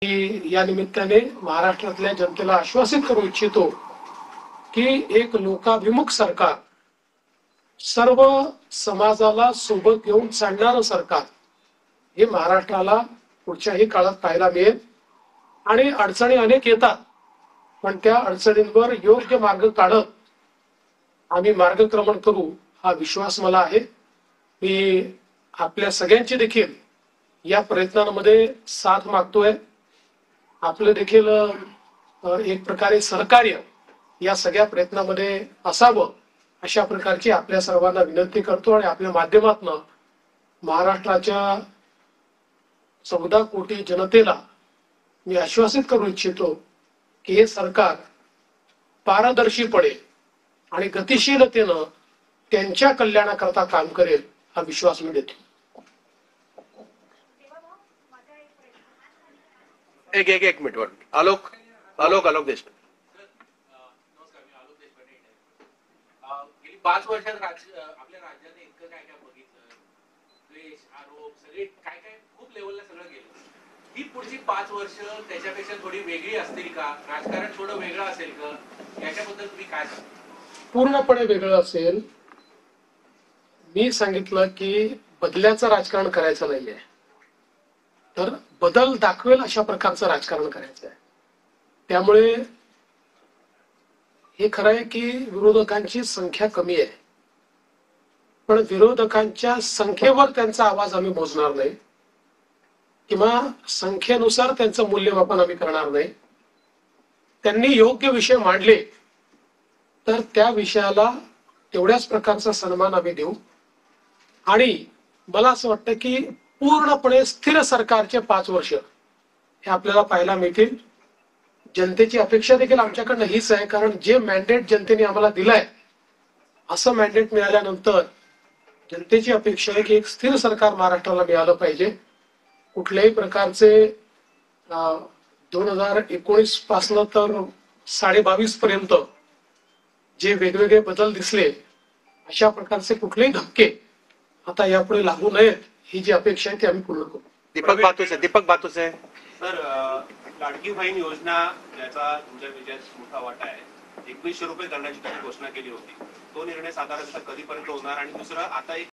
या निमित्ताने महाराष्ट्रातल्या जनतेला आश्वासित करू इच्छितो की एक लोकाभिमुख सरकार, सर्व समाजाला सोबत घेऊन चालणारं सरकार हे महाराष्ट्राला पुढच्याही काळात पाहायला मिळेल. आणि अडचणी अनेक येतात, पण त्या अडचणींवर योग्य मार्ग काढत आम्ही मार्गक्रमण करू हा विश्वास मला आहे. मी आपल्या सगळ्यांची देखील या प्रयत्नांमध्ये साथ मागतोय. आपलं देखील एक प्रकारे सहकार्य या सगळ्या प्रयत्नामध्ये असावं अशा प्रकारची आपल्या सर्वांना विनंती करतो. आणि आपल्या माध्यमातून महाराष्ट्राच्या 14 कोटी जनतेला मी आश्वासित करू इच्छितो की हे सरकार पारदर्शीपणे आणि गतिशीलतेनं त्यांच्या कल्याणाकरता काम करेल हा विश्वास मी देतो. एक मिनिट आलोक आलोक आलोक देशपांडे. गेली 5 वर्षात आपल्या राज्याने इतकं काय काय बघितलं, द्वेष आरोप सगळे काय काय खूप लेवलला सगळं गेलं. ही पुढची 5 वर्ष त्याच्यापेक्षा थोडी वेगळी असतील का? राजकारण थोडं वेगळं असेल का? याच्याबद्दल तुम्ही काय सांगता? पूर्णपणे वेगळं असेल. मी सांगितलं की बदल्याचं राजकारण करायचं नाहीये, तर बदल दाखवेल अशा प्रकारचं राजकारण करायचं आहे. त्यामुळे हे खरं आहे की विरोधकांची संख्या कमी आहे, पण विरोधकांच्या संख्येवर त्यांचा आवाज आम्ही मोजणार नाही किंवा संख्येनुसार त्यांचं मूल्यमापन आम्ही करणार नाही. त्यांनी योग्य विषय मांडले तर त्या विषयाला तेवढ्याच प्रकारचा सन्मान आम्ही देऊ. आणि मला असं वाटतं की पूर्णपणे स्थिर सरकारचे 5 वर्ष हे आपल्याला पाहायला मिळतील. जनतेची अपेक्षा देखील आमच्याकडनं हीच आहे, कारण जे मॅन्डेट जनतेने आम्हाला दिलंय असं मॅन्डेट मिळाल्यानंतर जनतेची अपेक्षा आहे की एक स्थिर सरकार महाराष्ट्राला मिळालं पाहिजे. कुठल्याही प्रकारचे 2019 पासनं तर 22.5 पर्यंत जे वेगवेगळे बदल दिसले, अशा प्रकारचे कुठलेही धक्के आता यापुढे लागू नयेत ही जी अपेक्षा आहे ती आम्ही पूर्ण करू. दीपक बातुसे. सर, लाडकी बहीण योजना ज्याचा तुमच्या विजयात मोठा वाटा आहे, 2100 रुपये करण्याची तुम्ही घोषणा केली होती. तो निर्णय साधारणतः कधीपर्यंत होणार? आणि दुसरं, आता एक